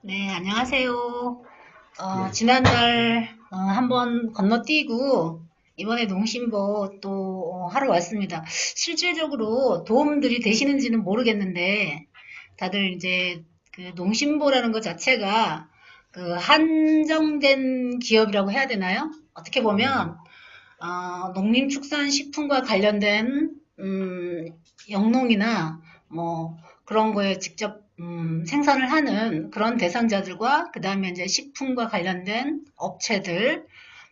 네, 안녕하세요. 네, 지난달 한번 건너뛰고 이번에 농심보 또 하러 왔습니다. 실질적으로 도움들이 되시는지는 모르겠는데 다들 이제 그 농심보라는 것 자체가 그 한정된 기업이라고 해야 되나요? 어떻게 보면 농림축산식품과 관련된 영농이나 뭐 그런 거에 직접 생산을 하는 그런 대상자들과 그 다음에 이제 식품과 관련된 업체들,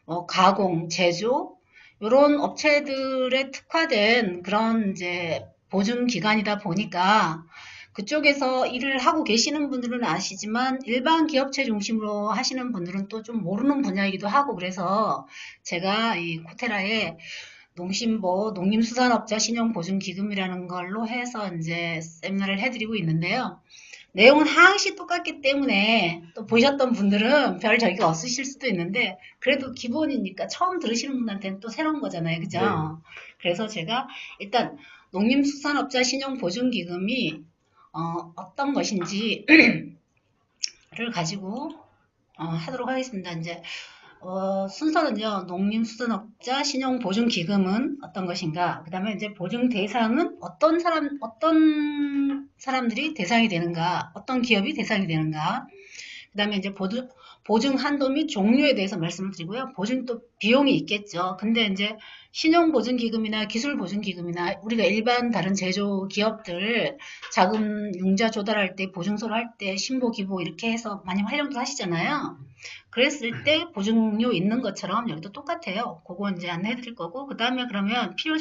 뭐 가공, 제조 이런 업체들에 특화된 그런 이제 보증 기관이다 보니까 그쪽에서 일을 하고 계시는 분들은 아시지만 일반 기업체 중심으로 하시는 분들은 또 좀 모르는 분야이기도 하고 그래서 제가 이 코테라에 농심보 농림수산업자 신용보증기금이라는 걸로 해서 이제 세미나를 해드리고 있는데요. 내용은 항시 똑같기 때문에 또 보셨던 분들은 별 적이 없으실 수도 있는데 그래도 기본이니까 처음 들으시는 분한테는 또 새로운 거잖아요. 네, 그죠? 그래서 제가 일단 농림수산업자 신용보증기금이 어떤 것인지를 가지고 하도록 하겠습니다. 이제 순서는요, 농림수산업자 신용보증기금은 어떤 것인가? 그 다음에 이제 보증 대상은 어떤 사람들이 대상이 되는가? 어떤 기업이 대상이 되는가? 그 다음에 이제 보증 한도 및 종류에 대해서 말씀을 드리고요. 보증 또 비용이 있겠죠. 근데 이제 신용보증기금이나 기술보증기금이나 우리가 일반 다른 제조 기업들 자금 융자 조달할 때 보증서를 할 때 신보, 기보 이렇게 해서 많이 활용도 하시잖아요. 그랬을 때 보증료 있는 것처럼 여기도 똑같아요. 그거 이제 안내해 드릴 거고, 그 다음에 그러면 필요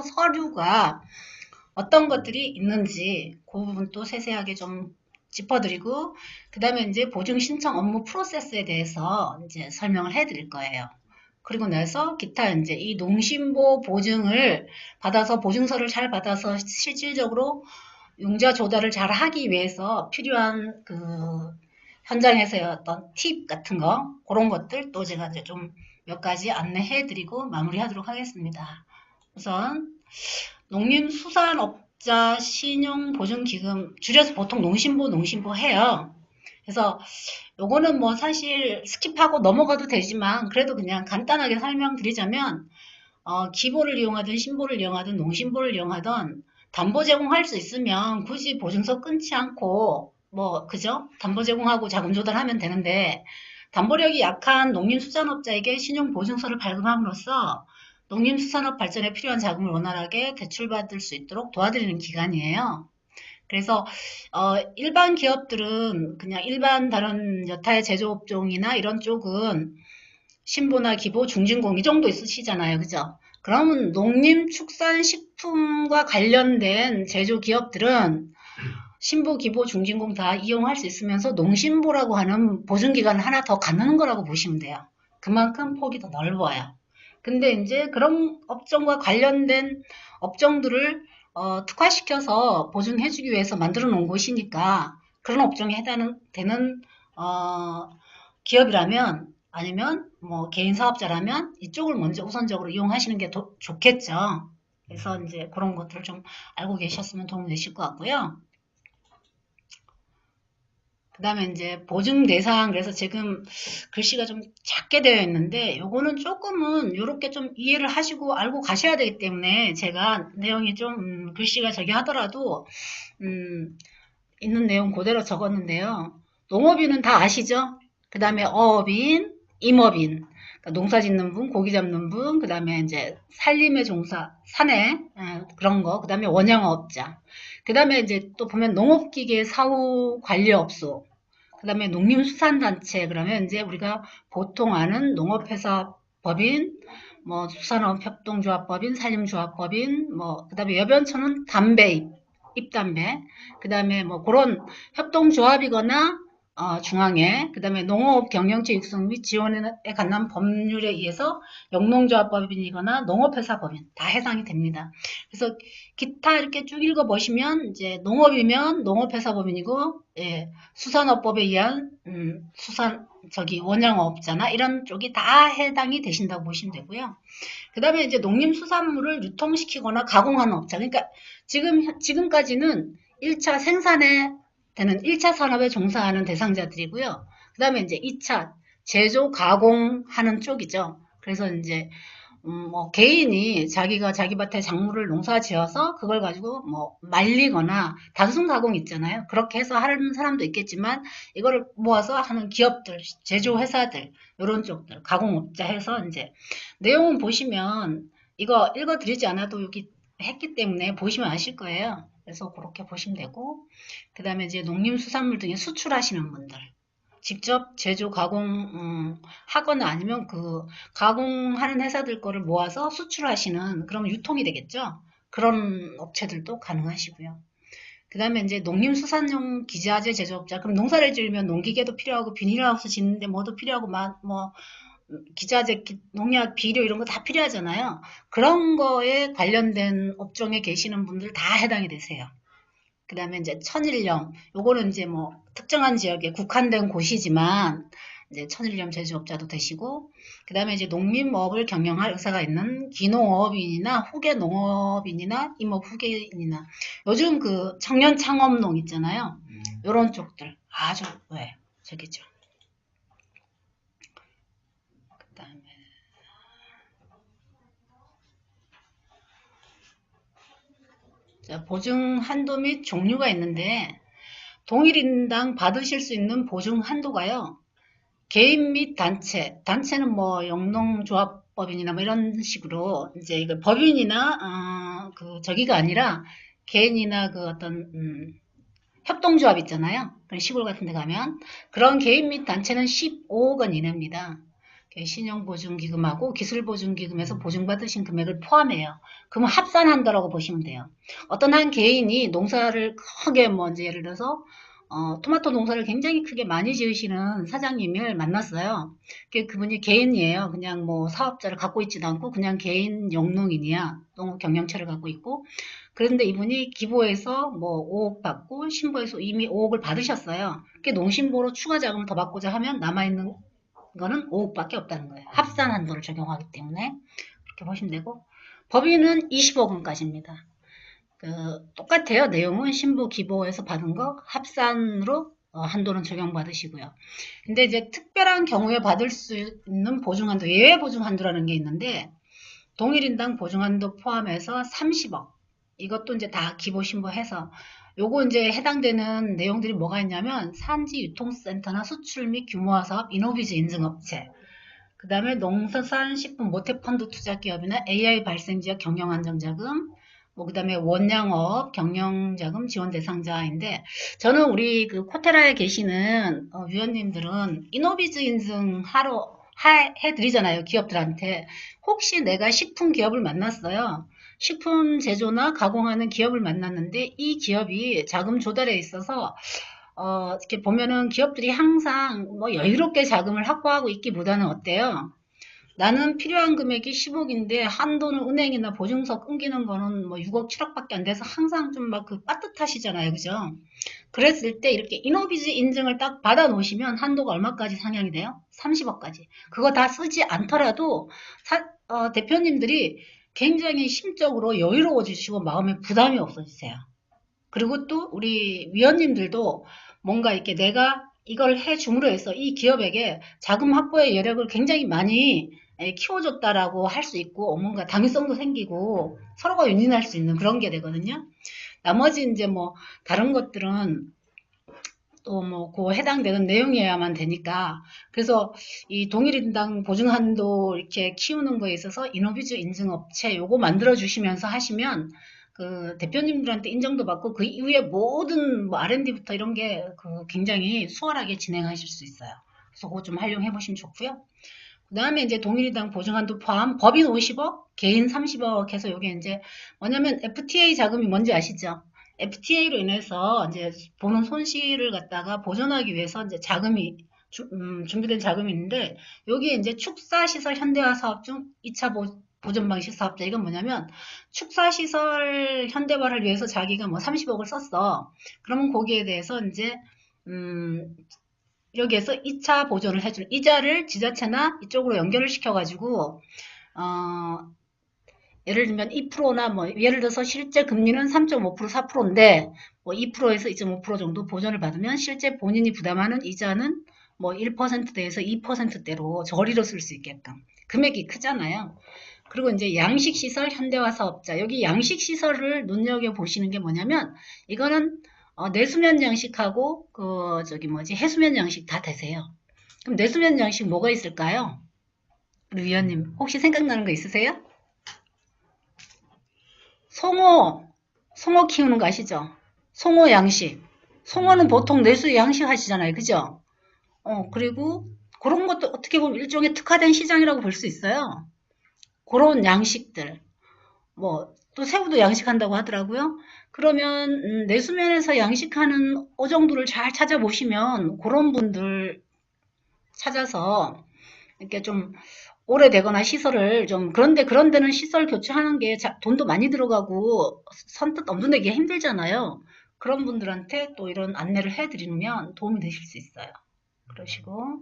서류가 어떤 것들이 있는지 그 부분 또 세세하게 좀 짚어드리고, 그 다음에 이제 보증 신청 업무 프로세스에 대해서 이제 설명을 해 드릴 거예요. 그리고 나서 기타 이제 이 농심보 보증을 받아서 보증서를 잘 받아서 실질적으로 융자 조달을 잘 하기 위해서 필요한 그 현장에서의 어떤 팁 같은 거 그런 것들 또 제가 이제 좀 몇 가지 안내해 드리고 마무리하도록 하겠습니다. 우선 농림수산업자 신용보증기금 줄여서 보통 농심보 해요. 그래서 요거는 뭐 사실 스킵하고 넘어가도 되지만 그래도 그냥 간단하게 설명드리자면 기보를 이용하든 신보를 이용하든 농심보를 이용하든 담보 제공할 수 있으면 굳이 보증서 끊지 않고 뭐 그죠? 담보 제공하고 자금 조달하면 되는데 담보력이 약한 농림수산업자에게 신용보증서를 발급함으로써 농림수산업 발전에 필요한 자금을 원활하게 대출받을 수 있도록 도와드리는 기관이에요. 그래서 일반 기업들은 그냥 일반 다른 여타의 제조업종이나 이런 쪽은 신보나 기보, 중진공 이 정도 있으시잖아요. 그죠? 그러면 농림축산식품과 관련된 제조기업들은 신보, 기보, 중진공 다 이용할 수 있으면서 농신보라고 하는 보증기관을 하나 더 갖는 거라고 보시면 돼요. 그만큼 폭이 더 넓어요. 근데 이제 그런 업종과 관련된 업종들을 특화시켜서 보증해주기 위해서 만들어 놓은 곳이니까 그런 업종에 해당되는 기업이라면 아니면 뭐 개인 사업자라면 이쪽을 먼저 우선적으로 이용하시는 게 더 좋겠죠. 그래서 이제 그런 것들을 좀 알고 계셨으면 도움이 되실 것 같고요. 그 다음에 이제 보증 대상, 그래서 지금 글씨가 좀 작게 되어 있는데, 요거는 조금은 요렇게 좀 이해를 하시고 알고 가셔야 되기 때문에 제가 내용이 좀, 글씨가 저기 하더라도, 음, 있는 내용 그대로 적었는데요. 농업인은 다 아시죠? 그 다음에 어업인, 임업인, 그러니까 농사 짓는 분, 고기 잡는 분, 그 다음에 이제 살림의 종사, 사내, 그런 거, 그 다음에 원양업자. 그 다음에 이제 또 보면 농업기계 사후 관리업소, 그 다음에 농림수산단체, 그러면 이제 우리가 보통 아는 농업회사 법인, 뭐 수산업협동조합법인, 산림조합법인, 뭐 그다음에 여변처는 담배 입담배, 그다음에 뭐 그런 협동조합이거나 중앙회, 그다음에 농업 경영체 육성 및 지원에 관한 법률에 의해서 영농조합법인이거나 농업회사법인 다 해당이 됩니다. 그래서 기타 이렇게 쭉 읽어보시면 이제 농업이면 농업회사법인이고, 예, 수산업법에 의한 수산 저기 원양업자나 이런 쪽이 다 해당이 되신다고 보시면 되고요. 그다음에 이제 농림수산물을 유통시키거나 가공하는 업자. 그러니까 지금까지는 1차 생산에 되는 1차 산업에 종사하는 대상자들이고요. 그 다음에 이제 2차 제조 가공하는 쪽이죠. 그래서 이제 뭐 개인이 자기가 자기 밭에 작물을 농사 지어서 그걸 가지고 뭐 말리거나 단순 가공 있잖아요. 그렇게 해서 하는 사람도 있겠지만 이거를 모아서 하는 기업들, 제조 회사들 이런 쪽들 가공업자 해서 이제 내용은 보시면 이거 읽어드리지 않아도 여기 했기 때문에 보시면 아실 거예요. 그래서 그렇게 보시면 되고 그 다음에 이제 농림수산물 등에 수출하시는 분들 직접 제조 가공 하거나 아니면 그 가공하는 회사들 거를 모아서 수출하시는 그런 유통이 되겠죠. 그런 업체들도 가능하시고요. 그 다음에 이제 농림수산용 기자재 제조업자. 그럼 농사를 지으면 농기계도 필요하고 비닐하우스 짓는데 뭐도 필요하고 뭐 기자재, 농약, 비료 이런 거 다 필요하잖아요. 그런 거에 관련된 업종에 계시는 분들 다 해당이 되세요. 그 다음에 이제 천일염, 요거는 이제 뭐 특정한 지역에 국한된 곳이지만 이제 천일염 제조업자도 되시고, 그 다음에 이제 농민업을 경영할 의사가 있는 기농업인이나 후계농업인이나 임업 후계인이나 요즘 그 청년 창업농 있잖아요. 요런 쪽들 아주 왜 저기죠. 그 다음에 보증 한도 및 종류가 있는데 동일인당 받으실 수 있는 보증 한도가요. 개인 및 단체, 단체는 뭐 영농조합법인이나 뭐 이런 식으로 이제 이거 법인이나 그 저기가 아니라 개인이나 그 어떤 협동조합 있잖아요. 그런 시골 같은 데 가면 그런 개인 및 단체는 15억 원 이내입니다. 신용보증기금하고 기술보증기금에서 보증받으신 금액을 포함해요. 그러면 합산한다라고 보시면 돼요. 어떤 한 개인이 농사를 크게 뭐 이제 예를 들어서 토마토 농사를 굉장히 크게 많이 지으시는 사장님을 만났어요. 그분이 개인이에요. 그냥 뭐 사업자를 갖고 있지도 않고 그냥 개인 영농인이야. 농업 경영체를 갖고 있고. 그런데 이분이 기부해서 뭐 5억 받고 신고해서 이미 5억을 받으셨어요. 농신보로 추가 자금을 더 받고자 하면 남아있는 거는 5억밖에 없다는 거예요. 합산 한도를 적용하기 때문에 그렇게 보시면 되고 법인은 20억 원까지입니다. 똑같아요. 내용은 신부 기부에서 받은 거 합산으로 한도는 적용받으시고요. 근데 이제 특별한 경우에 받을 수 있는 보증한도, 예외 보증한도라는 게 있는데 동일인당 보증한도 포함해서 30억. 이것도 이제 다 기보 신고해서 요거 이제 해당되는 내용들이 뭐가 있냐면 산지 유통센터나 수출 및 규모화 사업 이노비즈 인증업체, 그 다음에 농수산식품 모태펀드 투자기업이나 AI 발생지역 경영안정자금, 뭐 그다음에 원양업 경영자금 지원 대상자인데 저는 우리 그 코테라에 계시는 위원님들은 이노비즈 인증하러 해드리잖아요. 기업들한테. 혹시 내가 식품 기업을 만났어요. 식품 제조나 가공하는 기업을 만났는데 이 기업이 자금 조달에 있어서 이렇게 보면은 기업들이 항상 뭐 여유롭게 자금을 확보하고 있기보다는 어때요? 나는 필요한 금액이 10억인데 한도는 은행이나 보증서 끊기는 거는 뭐 6억, 7억밖에 안 돼서 항상 좀 막 그 빠듯하시잖아요. 그죠? 그랬을 때 이렇게 이노비즈 인증을 딱 받아 놓으시면 한도가 얼마까지 상향이 돼요? 30억까지. 그거 다 쓰지 않더라도 대표님들이 굉장히 심적으로 여유로워지시고 마음에 부담이 없어지세요. 그리고 또 우리 위원님들도 뭔가 이렇게 내가 이걸 해줌으로 해서 이 기업에게 자금 확보의 여력을 굉장히 많이 키워줬다라고 할 수 있고 뭔가 당위성도 생기고 서로가 윈윈할 수 있는 그런 게 되거든요. 나머지 이제 뭐 다른 것들은 또 뭐 그 해당되는 내용이어야만 되니까 그래서 이 동일인당 보증한도 이렇게 키우는 거에 있어서 이노비즈 인증업체 요거 만들어 주시면서 하시면 그 대표님들한테 인정도 받고 그 이후에 모든 뭐 R&D부터 이런 게 그 굉장히 수월하게 진행하실 수 있어요. 그래서 그거 좀 활용해 보시면 좋고요. 그 다음에 이제 동일인당 보증한도 포함 법인 50억, 개인 30억 해서 요게 이제 뭐냐면 FTA 자금이 뭔지 아시죠? FTA로 인해서 이제 보는 손실을 갖다가 보전하기 위해서 이제 자금이 준비된 자금이 있는데 여기에 이제 축사시설 현대화 사업 중 2차 보전 방식 사업자 이건 뭐냐면 축사시설 현대화를 위해서 자기가 뭐 30억을 썼어. 그러면 거기에 대해서 이제 여기에서 2차 보전을 해주는 이자를 지자체나 이쪽으로 연결을 시켜가지고 예를 들면 2%나 뭐 예를 들어서 실제 금리는 3.5% 4%인데 뭐 2%에서 2.5% 정도 보전을 받으면 실제 본인이 부담하는 이자는 뭐 1%대에서 2%대로 저리로 쓸 수 있게끔 금액이 크잖아요. 그리고 이제 양식시설 현대화 사업자 여기 양식시설을 눈여겨보시는 게 뭐냐면 이거는 내수면 양식하고 그 저기 뭐지 해수면 양식 다 되세요. 그럼 내수면 양식 뭐가 있을까요? 우리 위원님 혹시 생각나는 거 있으세요? 송어 키우는 거 아시죠? 송어 양식. 송어는 보통 내수 양식 하시잖아요. 그죠? 그리고 그런 것도 어떻게 보면 일종의 특화된 시장이라고 볼 수 있어요. 그런 양식들. 뭐, 또 새우도 양식한다고 하더라고요. 그러면, 내수면에서 양식하는 어종들을 잘 찾아보시면 그런 분들 찾아서 이렇게 좀 오래되거나 시설을 좀 그런 데는 시설 교체하는 게 돈도 많이 들어가고 선뜻 엄두내기 힘들잖아요. 그런 분들한테 또 이런 안내를 해드리면 도움이 되실 수 있어요. 그러시고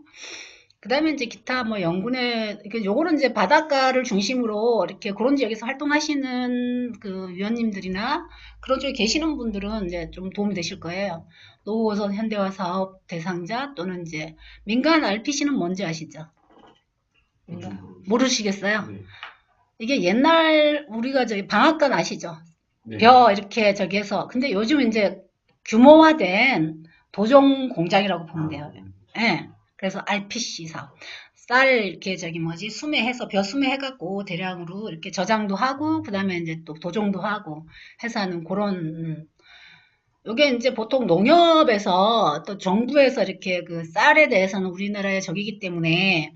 그 다음에 이제 기타 뭐 연구네 요거는 이제 바닷가를 중심으로 이렇게 그런 지역에서 활동하시는 그 위원님들이나 그런 쪽에 계시는 분들은 이제 좀 도움이 되실 거예요. 노후호선 현대화 사업 대상자 또는 이제 민간 RPC는 뭔지 아시죠? 모르시겠어요? 네. 이게 옛날 우리가 저기 방앗간 아시죠? 네. 벼 이렇게 저기 해서 근데 요즘 이제 규모화된 도종 공장이라고 보면 돼요. 예. 그래서 RPC 사업. 쌀 이렇게 저기 뭐지 수매해서 벼 수매해갖고 대량으로 이렇게 저장도 하고 그다음에 이제 또 도종도 하고 해서 하는 그런 요게 이제 보통 농협에서 또 정부에서 이렇게 그 쌀에 대해서는 우리나라의 적이기 때문에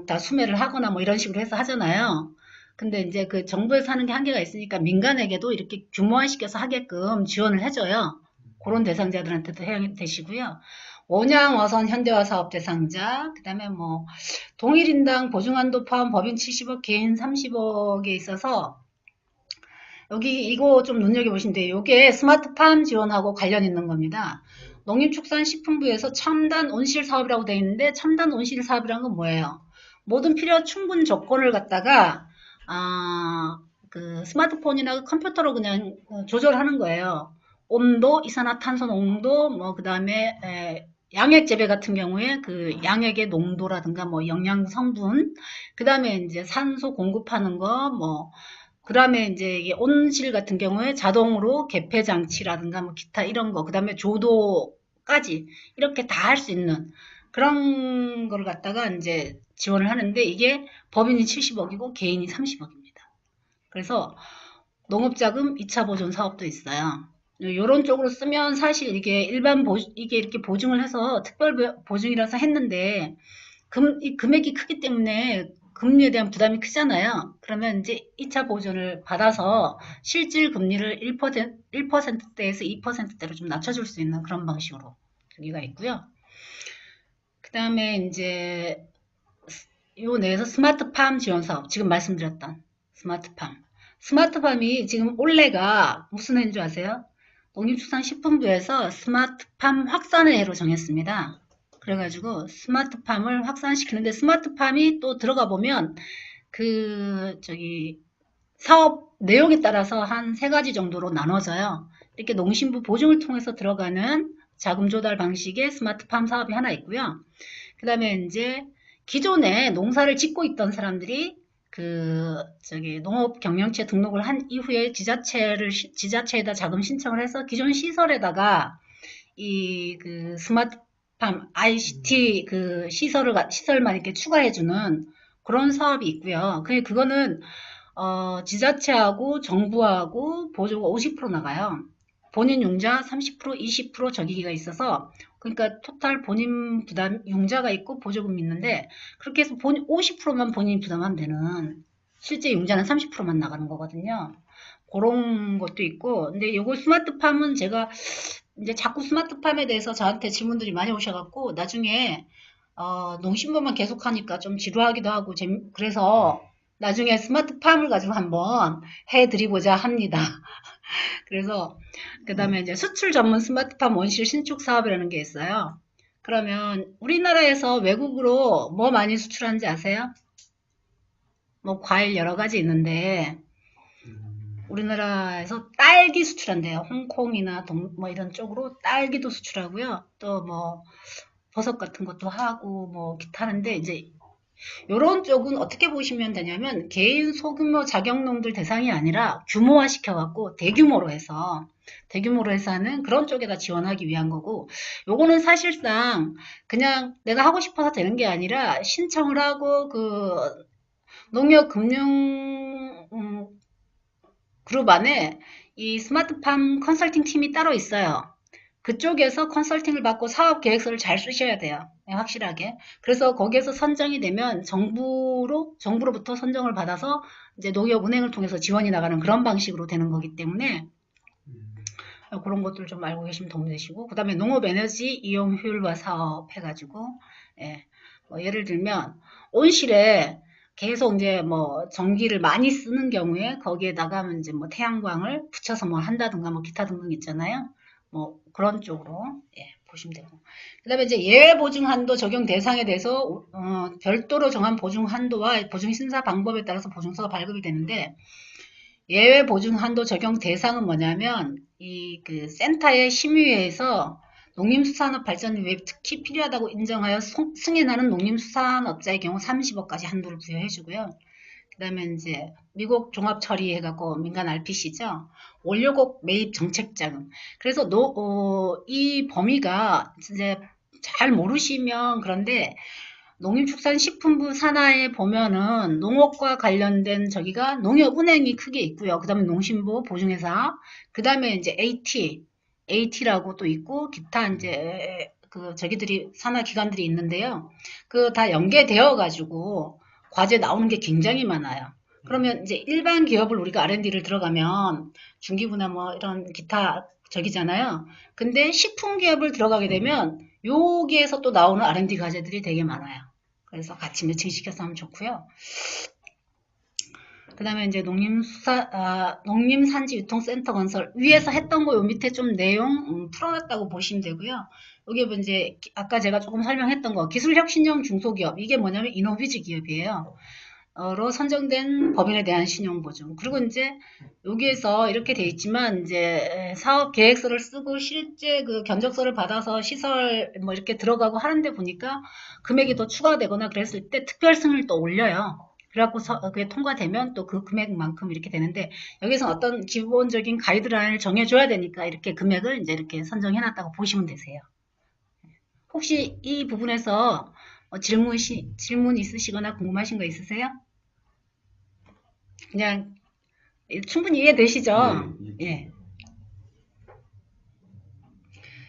다 수매를 하거나 뭐 이런 식으로 해서 하잖아요. 근데 이제 그 정부에서 하는 게 한계가 있으니까 민간에게도 이렇게 규모화시켜서 하게끔 지원을 해줘요. 그런 대상자들한테도 해당이 되시고요. 원양 어선 현대화 사업 대상자, 그 다음에 뭐 동일인당 보증한도 포함 법인 70억, 개인 30억에 있어서 여기 이거 좀 눈여겨보시면 돼요. 이게 스마트팜 지원하고 관련 있는 겁니다. 농림축산식품부에서 첨단 온실 사업이라고 되어 있는데 첨단 온실 사업이란 건 뭐예요? 모든 필요한 충분 조건을 갖다가 그 스마트폰이나 컴퓨터로 그냥 조절하는 거예요. 온도, 이산화탄소 농도, 뭐 그다음에 양액 재배 같은 경우에 그 양액의 농도라든가 뭐 영양 성분, 그다음에 이제 산소 공급하는 거, 뭐 그다음에 이제 이게 온실 같은 경우에 자동으로 개폐 장치라든가 뭐 기타 이런 거, 그다음에 조도까지 이렇게 다 할 수 있는 그런 걸 갖다가 이제 지원을 하는데 이게 법인이 70억이고 개인이 30억입니다. 그래서 농업자금 2차 보존 사업도 있어요. 이런 쪽으로 쓰면 사실 이게 이게 이렇게 보증을 해서 특별 보증이라서 했는데 이 금액이 크기 때문에 금리에 대한 부담이 크잖아요. 그러면 이제 2차 보존을 받아서 실질 금리를 1%대에서 2%대로 좀 낮춰줄 수 있는 그런 방식으로 여기가 있고요. 그 다음에 이제 요 내에서 스마트팜 지원 사업, 지금 말씀드렸던 스마트팜. 스마트팜이 지금 올해가 무슨 해인 줄 아세요? 농림축산식품부에서 스마트팜 확산의 해로 정했습니다. 그래가지고 스마트팜을 확산시키는데 스마트팜이 또 들어가 보면 사업 내용에 따라서 한 세 가지 정도로 나눠져요. 이렇게 농심부 보증을 통해서 들어가는 자금 조달 방식의 스마트팜 사업이 하나 있고요. 그 다음에 이제 기존에 농사를 짓고 있던 사람들이 농업경영체 등록을 한 이후에 지자체에다 자금 신청을 해서 기존 시설에다가 스마트팜 ICT 시설만 이렇게 추가해주는 그런 사업이 있고요. 그거는 지자체하고 정부하고 보조가 50% 나가요. 본인 융자 30%, 20% 적기가 있어서 그러니까 토탈 본인 부담 융자가 있고 보조금이 있는데 그렇게 해서 50%만 본인이 부담하면 되는 실제 융자는 30%만 나가는 거거든요. 그런 것도 있고 근데 요거 스마트팜은 제가 이제 자꾸 스마트팜에 대해서 저한테 질문들이 많이 오셔갖고 나중에 농심부만 계속하니까 좀 지루하기도 하고 그래서 나중에 스마트팜을 가지고 한번 해드리고자 합니다. 그래서 그 다음에 이제 수출 전문 스마트팜 원실 신축 사업이라는 게 있어요. 그러면 우리나라에서 외국으로 뭐 많이 수출하는지 아세요? 뭐 과일 여러 가지 있는데 우리나라에서 딸기 수출한대요. 홍콩이나 뭐 이런 쪽으로 딸기도 수출하고요. 또 뭐 버섯 같은 것도 하고 뭐 기타 하는데 이제 요런 쪽은 어떻게 보시면 되냐면 개인 소규모 자격농들 대상이 아니라 규모화 시켜갖고 대규모로 해서 하는 그런 쪽에다 지원하기 위한 거고 요거는 사실상 그냥 내가 하고 싶어서 되는 게 아니라 신청을 하고 그 농협금융 그룹 안에 이 스마트팜 컨설팅 팀이 따로 있어요. 그쪽에서 컨설팅을 받고 사업 계획서를 잘 쓰셔야 돼요. 확실하게. 그래서 거기에서 선정이 되면 정부로부터 선정을 받아서 이제 농협은행을 통해서 지원이 나가는 그런 방식으로 되는 거기 때문에 그런 것들 좀 알고 계시면 도움이 되시고, 그 다음에 농업에너지 이용 효율화 사업 해가지고, 예, 뭐 예를 들면 온실에 계속 이제 뭐 전기를 많이 쓰는 경우에 거기에다가 이제 뭐 태양광을 붙여서 뭐 한다든가 뭐 기타 등등 있잖아요. 뭐 그런 쪽으로 보시면 되고. 그다음에 이제 예외 보증 한도 적용 대상에 대해서 별도로 정한 보증 한도와 보증 심사 방법에 따라서 보증서가 발급이 되는데 예외 보증 한도 적용 대상은 뭐냐면 이 그 센터의 심의회에서 농림수산업 발전 위에 특히 필요하다고 인정하여 승인하는 농림수산업자의 경우 30억까지 한도를 부여해 주고요. 그 다음에 이제 미국 종합 처리해갖고 민간 RPC죠. 원료곡 매입 정책자금. 그래서 이 범위가 이제 잘 모르시면 그런데 농림축산식품부 산하에 보면은 농업과 관련된 저기가 농협은행이 크게 있고요. 그 다음에 농신보 보증회사, 그 다음에 이제 AT라고 또 있고 기타 이제 그 저기들이 산하 기관들이 있는데요. 그 다 연계되어 가지고 과제 나오는 게 굉장히 많아요. 그러면 이제 일반 기업을 우리가 R&D를 들어가면 중기부나 뭐 이런 기타 저기잖아요. 근데 식품 기업을 들어가게 되면 여기에서 또 나오는 R&D 과제들이 되게 많아요. 그래서 같이 매칭시켜서 하면 좋고요. 그 다음에 이제 농림산지유통센터 건설 위에서 했던 거 요 밑에 좀 내용 풀어놨다고 보시면 되고요. 여기 뭐 이제 아까 제가 조금 설명했던 거 기술혁신형 중소기업 이게 뭐냐면 이노비즈 기업이에요. 로 선정된 법인에 대한 신용보증. 그리고 이제 여기에서 이렇게 돼 있지만 이제 사업 계획서를 쓰고 실제 그 견적서를 받아서 시설 뭐 이렇게 들어가고 하는데 보니까 금액이 더 추가되거나 그랬을 때 특별 승인을 또 올려요. 그래갖고 그게 통과되면 또 그 금액만큼 이렇게 되는데 여기서 어떤 기본적인 가이드라인을 정해줘야 되니까 이렇게 금액을 이제 이렇게 선정해놨다고 보시면 되세요. 혹시 이 부분에서 질문 있으시거나 궁금하신 거 있으세요? 그냥 충분히 이해되시죠? 예.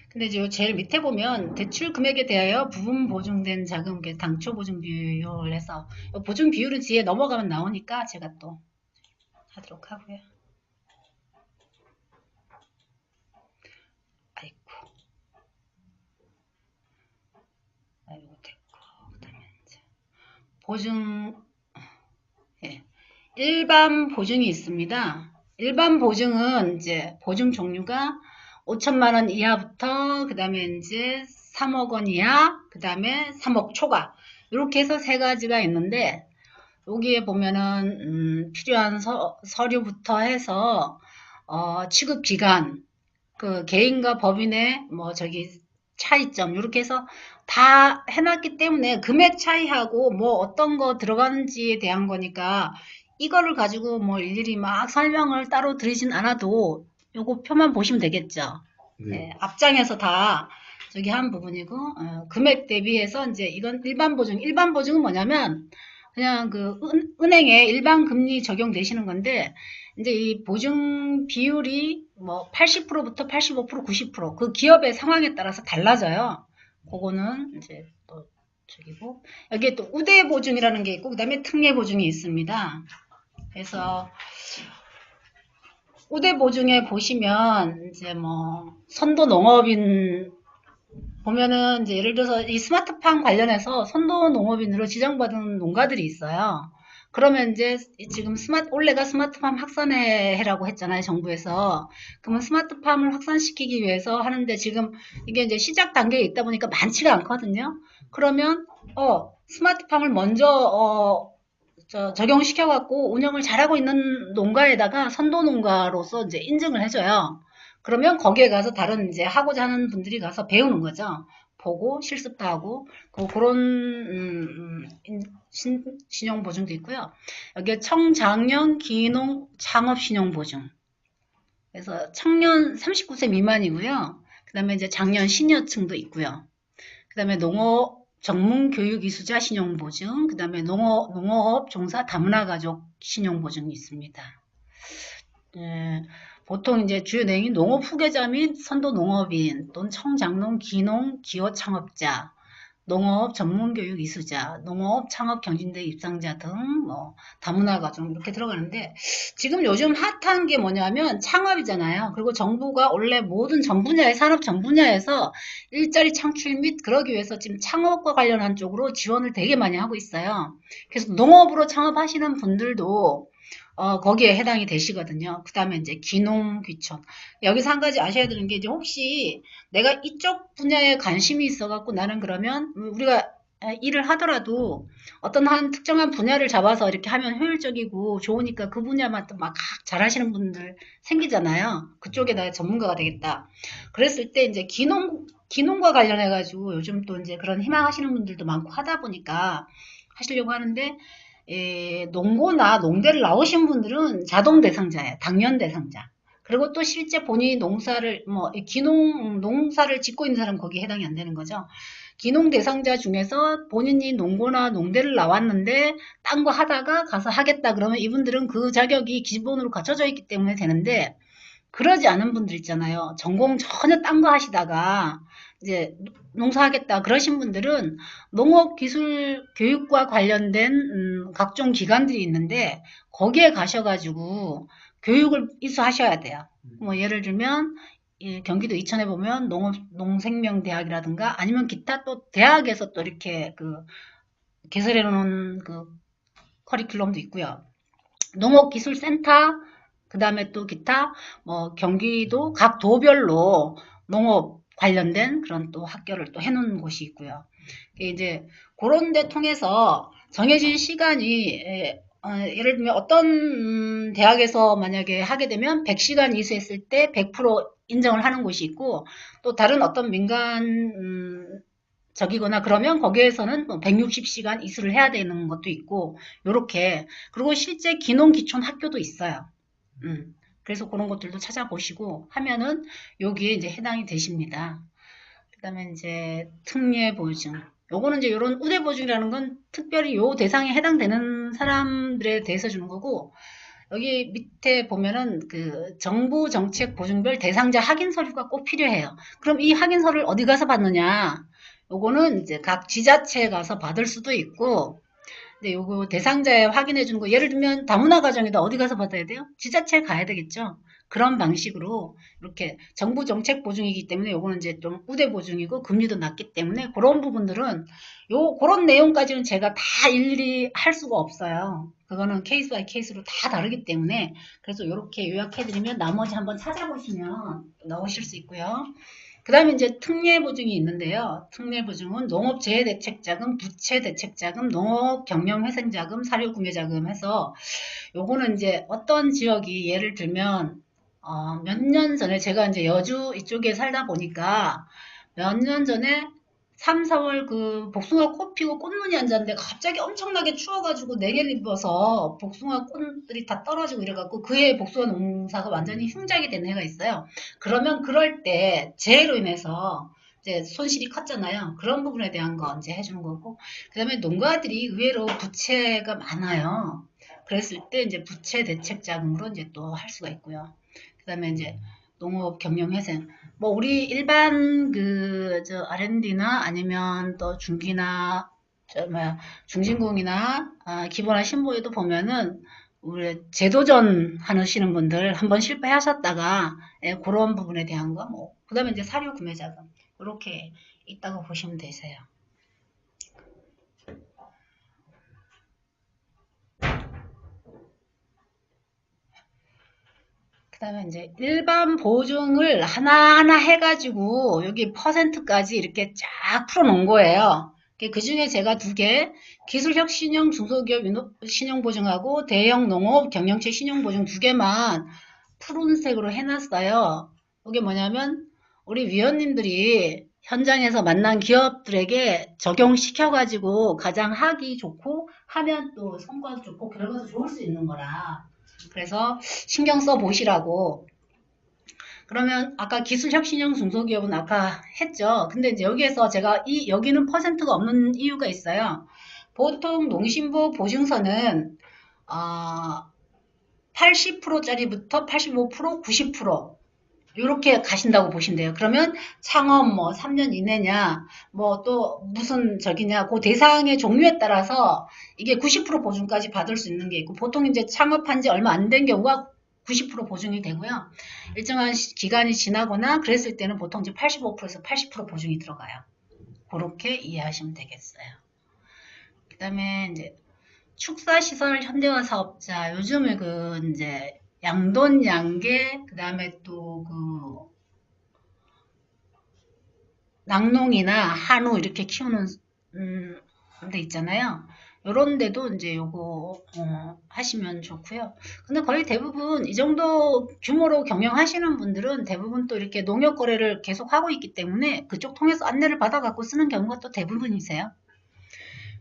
근데 이제 제일 밑에 보면 대출 금액에 대하여 부분 보증된 자금, 당초 보증 비율을 해서 보증 비율은 뒤에 넘어가면 나오니까 제가 또 하도록 하고요. 아이고 됐고 그다음에 이제 보증 일반 보증이 있습니다. 일반 보증은 이제 보증 종류가 5천만 원 이하부터 그 다음에 이제 3억 원 이하 그 다음에 3억 초과 이렇게 해서 세 가지가 있는데 여기에 보면은 필요한 서류부터 해서 취급 기간 그 개인과 법인의 뭐 저기 차이점 이렇게 해서 다 해놨기 때문에 금액 차이하고 뭐 어떤 거 들어가는지에 대한 거니까 이거를 가지고 뭐 일일이 막 설명을 따로 드리진 않아도 요거 표만 보시면 되겠죠. 네, 앞장에서 다 저기 한 부분이고 금액 대비해서 이제 이건 일반 보증. 일반 보증은 뭐냐면 그냥 그 은행에 일반 금리 적용되시는 건데 이제 이 보증 비율이 뭐 80%부터 85%, 90%그 기업의 상황에 따라서 달라져요. 그거는 이제 또 저기고 여기에 또 우대 보증이라는 게 있고 그다음에 특례 보증이 있습니다. 그래서 우대 보증에 보시면 이제 뭐 선도 농업인 보면은 이제 예를 들어서 이 스마트팜 관련해서 선도 농업인으로 지정받은 농가들이 있어요. 그러면 이제 지금 올해가 스마트팜 확산의 해라고 했잖아요, 정부에서. 그러면 스마트팜을 확산시키기 위해서 하는데 지금 이게 이제 시작 단계에 있다 보니까 많지가 않거든요. 그러면 스마트팜을 먼저 적용시켜갖고 운영을 잘하고 있는 농가에다가 선도 농가로서 이제 인증을 해줘요. 그러면 거기에 가서 다른 이제 하고자 하는 분들이 가서 배우는 거죠. 보고 실습도 하고 그런 신용 보증도 있고요. 여기에 청장년 기농 창업 신용 보증. 그래서 청년 39세 미만이고요. 그다음에 이제 장년 시니어층도 있고요. 그다음에 농업 전문 교육 이수자 신용 보증, 그다음에 농업 종사 다문화 가족 신용 보증이 있습니다. 보통 이제 주요 내용이 농업 후계자 및 선도 농업인 또는 청장농, 기농, 기호 창업자, 농업 전문교육 이수자, 농업 창업 경진대 입상자 등 뭐 다문화 가정 이렇게 들어가는데 지금 요즘 핫한 게 뭐냐면 창업이잖아요. 그리고 정부가 원래 모든 전 분야의 산업 전 분야에서 일자리 창출 및 그러기 위해서 지금 창업과 관련한 쪽으로 지원을 되게 많이 하고 있어요. 그래서 농업으로 창업하시는 분들도 거기에 해당이 되시거든요. 그 다음에 이제 기농, 귀촌. 여기서 한 가지 아셔야 되는 게 이제 혹시 내가 이쪽 분야에 관심이 있어갖고 나는 그러면 우리가 일을 하더라도 어떤 한 특정한 분야를 잡아서 이렇게 하면 효율적이고 좋으니까 그 분야만 또 막 잘하시는 분들 생기잖아요. 그쪽에 나 전문가가 되겠다. 그랬을 때 이제 기농과 관련해가지고 요즘 또 이제 그런 희망하시는 분들도 많고 하다 보니까 하시려고 하는데 농고나 농대를 나오신 분들은 자동 대상자예요. 당연 대상자. 그리고 또 실제 본인이 농사를 농사를 짓고 있는 사람 거기에 해당이 안 되는 거죠. 기농 대상자 중에서 본인이 농고나 농대를 나왔는데 딴 거 하다가 가서 하겠다 그러면 이분들은 그 자격이 기본으로 갖춰져 있기 때문에 되는데 그러지 않은 분들 있잖아요. 전공 전혀 딴 거 하시다가 이제 농사하겠다 그러신 분들은 농업기술교육과 관련된 각종 기관들이 있는데 거기에 가셔가지고 교육을 이수하셔야 돼요. 뭐 예를 들면 경기도 이천에 보면 농생명대학이라든가 아니면 기타 또 대학에서 또 이렇게 개설해 놓은 커리큘럼도 있고요. 농업기술센터 그 다음에 또 기타 뭐 경기도 각 도별로 농업 관련된 그런 또 학교를 또 해놓은 곳이 있고요. 이제 그런 데 통해서 정해진 시간이 예를 들면 어떤 대학에서 만약에 하게 되면 100시간 이수했을 때 100% 인정을 하는 곳이 있고 또 다른 어떤 민간 적이거나 그러면 거기에서는 160시간 이수를 해야 되는 것도 있고 요렇게 그리고 실제 기농 기촌 학교도 있어요. 그래서 그런 것들도 찾아보시고 하면은 여기에 이제 해당이 되십니다. 그 다음에 이제 특례 보증. 요거는 이제 요런 우대 보증이라는 건 특별히 요 대상에 해당되는 사람들에 대해서 주는 거고, 여기 밑에 보면은 정부 정책 보증별 대상자 확인 서류가 꼭 필요해요. 그럼 이 확인서를 어디 가서 받느냐? 요거는 이제 각 지자체에 가서 받을 수도 있고, 근데 요거 대상자에 확인해 주는 거 예를 들면 다문화 가정이다 어디 가서 받아야 돼요? 지자체에 가야 되겠죠. 그런 방식으로 이렇게 정부 정책 보증이기 때문에 요거는 이제 좀 우대 보증이고 금리도 낮기 때문에 그런 부분들은 그런 내용까지는 제가 다 일일이 할 수가 없어요. 그거는 케이스 바이 케이스로 다 다르기 때문에 그래서 이렇게 요약해드리면 나머지 한번 찾아보시면 나오실 수 있고요. 그 다음에 이제 특례보증이 있는데요. 특례보증은 농업재해대책자금, 부채대책자금, 농업경영회생자금, 사료구매자금 해서 요거는 이제 어떤 지역이 예를 들면 몇 년 전에 제가 이제 여주 이쪽에 살다 보니까 몇 년 전에 3, 4월 복숭아 꽃 피고 꽃눈이 앉았는데 갑자기 엄청나게 추워가지고 냉해를 입어서 복숭아 꽃들이 다 떨어지고 이래갖고 그해 복숭아 농사가 완전히 흉작이 된 해가 있어요. 그러면 그럴 때 재해로 인해서 이제 손실이 컸잖아요. 그런 부분에 대한 거 이제 해주는 거고, 그 다음에 농가들이 의외로 부채가 많아요. 그랬을 때 이제 부채 대책 자금으로 이제 또 할 수가 있고요. 그 다음에 이제 농업 경영회생. 뭐 우리 일반 R&D나 아니면 또 중기나 중진공이나 기본화 신보에도 보면은 우리 제도전 하시는 분들 한번 실패하셨다가 그런 부분에 대한 거 뭐 그다음에 이제 사료 구매 자금 이렇게 있다고 보시면 되세요. 그다음에 이제 일반 보증을 하나하나 해가지고 여기 퍼센트까지 이렇게 쫙 풀어놓은 거예요. 그 중에 제가 두 개, 기술혁 신용 중소기업 신용보증하고 대형 농업 경영체 신용보증 두 개만 푸른색으로 해놨어요. 이게 뭐냐면 우리 위원님들이 현장에서 만난 기업들에게 적용시켜가지고 가장 하기 좋고 하면 또 성과도 좋고 결과도 좋을 수 있는 거라. 그래서 신경 써 보시라고. 그러면 아까 기술혁신형 중소기업은 아까 했죠. 근데 이제 여기에서 제가 여기는 퍼센트가 없는 이유가 있어요. 보통 농심부 보증서는 80%짜리부터 85%, 90% 이렇게 가신다고 보시면 돼요. 그러면 창업 뭐 3년 이내냐, 뭐 또 무슨 저기냐, 그 대상의 종류에 따라서 이게 90% 보증까지 받을 수 있는 게 있고, 보통 이제 창업한 지 얼마 안 된 경우가 90% 보증이 되고요. 일정한 기간이 지나거나 그랬을 때는 보통 이제 85%에서 80% 보증이 들어가요. 그렇게 이해하시면 되겠어요. 그 다음에 이제 축사시설 현대화 사업자, 요즘에 이제 양돈, 양계, 그 다음에 또 낙농이나 한우 이렇게 키우는 데 있잖아요. 요런 데도 이제 요거 하시면 좋고요. 근데 거의 대부분 이 정도 규모로 경영하시는 분들은 대부분 또 이렇게 농협 거래를 계속 하고 있기 때문에 그쪽 통해서 안내를 받아갖고 쓰는 경우가 또 대부분이세요.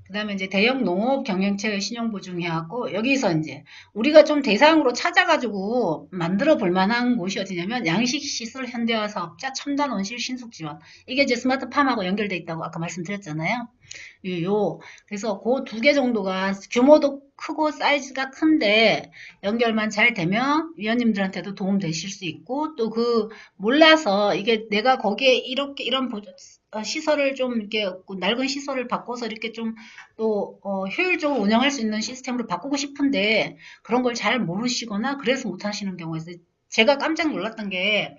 그 다음에 이제 대형 농업 경영체 신용보증해갖고 여기서 이제 우리가 좀 대상으로 찾아가지고 만들어 볼 만한 곳이 어디냐면 양식시설 현대화 사업자 첨단 온실 신숙 지원. 이게 이제 스마트팜하고 연결돼 있다고 아까 말씀드렸잖아요. 그래서 그 두 개 정도가 규모도 크고 사이즈가 큰데 연결만 잘 되면 위원님들한테도 도움 되실 수 있고 또 몰라서 이게 내가 거기에 이런 시설을 좀 이렇게 낡은 시설을 바꿔서 이렇게 좀 또 효율적으로 운영할 수 있는 시스템으로 바꾸고 싶은데 그런 걸 잘 모르시거나 그래서 못 하시는 경우가 있어요. 제가 깜짝 놀랐던 게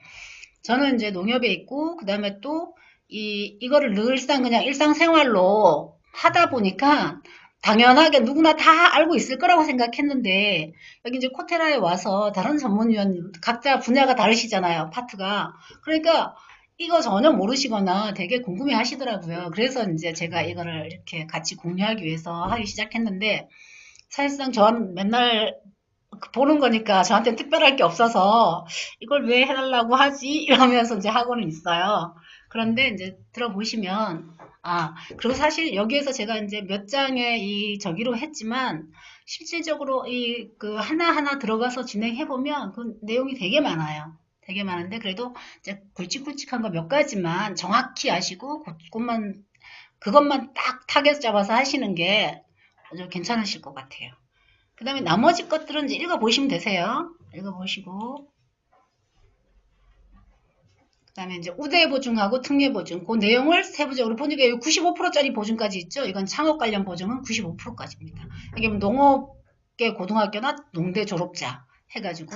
저는 이제 농협에 있고 그다음에 또 이거를 늘상 그냥 일상생활로 하다 보니까 당연하게 누구나 다 알고 있을 거라고 생각했는데 여기 이제 코테라에 와서 다른 전문위원 각자 분야가 다르시잖아요. 파트가. 그러니까 이거 전혀 모르시거나 되게 궁금해 하시더라고요. 그래서 이제 제가 이거를 이렇게 같이 공유하기 위해서 하기 시작했는데 사실상 저는 맨날 보는 거니까 저한테 특별할 게 없어서 이걸 왜 해달라고 하지? 이러면서 이제 하고는 있어요. 그런데 이제 들어보시면, 그리고 사실 여기에서 제가 이제 몇 장의 저기로 했지만, 실질적으로 하나하나 들어가서 진행해보면 그 내용이 되게 많아요. 되게 많은데, 그래도 이제 굵직굵직한 거 몇 가지만 정확히 아시고, 그것만 딱 타겟 잡아서 하시는 게 아주 괜찮으실 것 같아요. 그 다음에 나머지 것들은 이제 읽어보시면 되세요. 읽어보시고. 그 다음에 이제 우대 보증하고 특례 보증. 그 내용을 세부적으로 보니까 여기 95%짜리 보증까지 있죠. 이건 창업 관련 보증은 95%까지입니다. 이게 농업계 고등학교나 농대 졸업자 해가지고.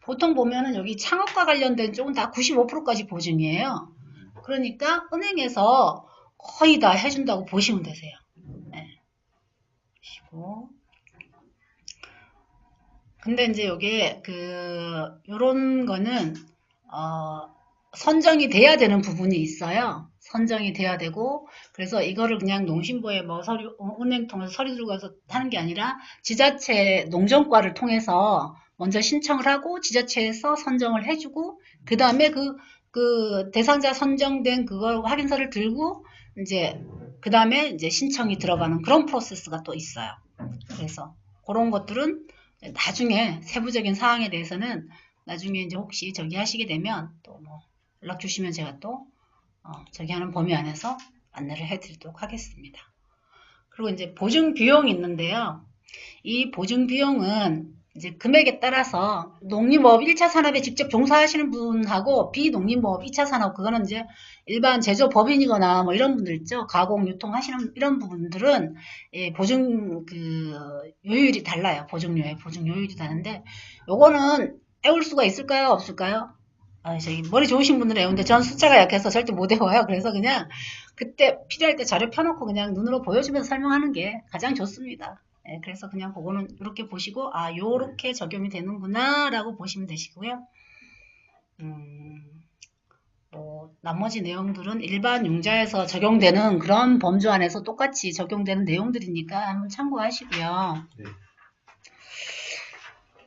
보통 보면은 여기 창업과 관련된 쪽은 다 95%까지 보증이에요. 그러니까 은행에서 거의 다 해준다고 보시면 되세요. 네. 보시고. 근데 이제 요게 요런 거는 선정이 돼야 되는 부분이 있어요. 선정이 돼야 되고 그래서 이거를 그냥 농심부에 뭐 은행 통해서 서류 들고 가서 하는 게 아니라 지자체 농정과를 통해서 먼저 신청을 하고 지자체에서 선정을 해주고 그 다음에 그 대상자 선정된 그걸 확인서를 들고 이제 그 다음에 이제 신청이 들어가는 그런 프로세스가 또 있어요. 그래서 그런 것들은 나중에 세부적인 사항에 대해서는 나중에 이제 혹시 저기 하시게 되면 또 뭐 연락 주시면 제가 또 저기 하는 범위 안에서 안내를 해드리도록 하겠습니다. 그리고 이제 보증 비용이 있는데요. 이 보증 비용은 이제 금액에 따라서 농림업 1차 산업에 직접 종사하시는 분하고 비농림업 2차 산업 그거는 이제 일반 제조법인이거나 뭐 이런 분들 있죠. 가공, 유통하시는 이런 부분들은 보증 요율이 달라요. 보증료의 보증 요율이 다른데 요거는 애울 수가 있을까요? 없을까요? 저기 머리 좋으신 분들은 애우는데 전 숫자가 약해서 절대 못 애워요. 그래서 그냥 그때 필요할 때 자료 펴놓고 그냥 눈으로 보여주면서 설명하는 게 가장 좋습니다. 그래서 그냥 그거는 이렇게 보시고 요렇게 적용이 되는구나 라고 보시면 되시고요. 나머지 내용들은 일반 융자에서 적용되는 그런 범주 안에서 똑같이 적용되는 내용들이니까 한번 참고하시고요. 네.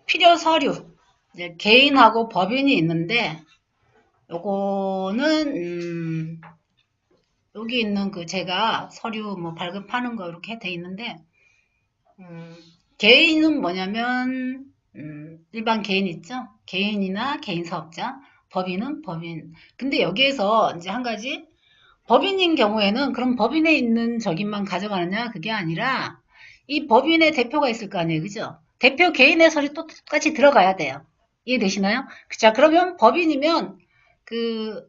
필요 서류. 이제 개인하고 법인이 있는데, 요거는, 여기 있는 제가 서류 발급하는 거 이렇게 돼 있는데, 개인은 뭐냐면, 일반 개인 있죠? 개인이나 개인 사업자. 법인은 법인. 근데 여기에서 이제 한 가지, 법인인 경우에는 그럼 법인에 있는 적인만 가져가느냐? 그게 아니라, 이 법인의 대표가 있을 거 아니에요. 그죠? 대표 개인의 서류 또 똑같이 들어가야 돼요. 이해되시나요? 자, 그러면 법인이면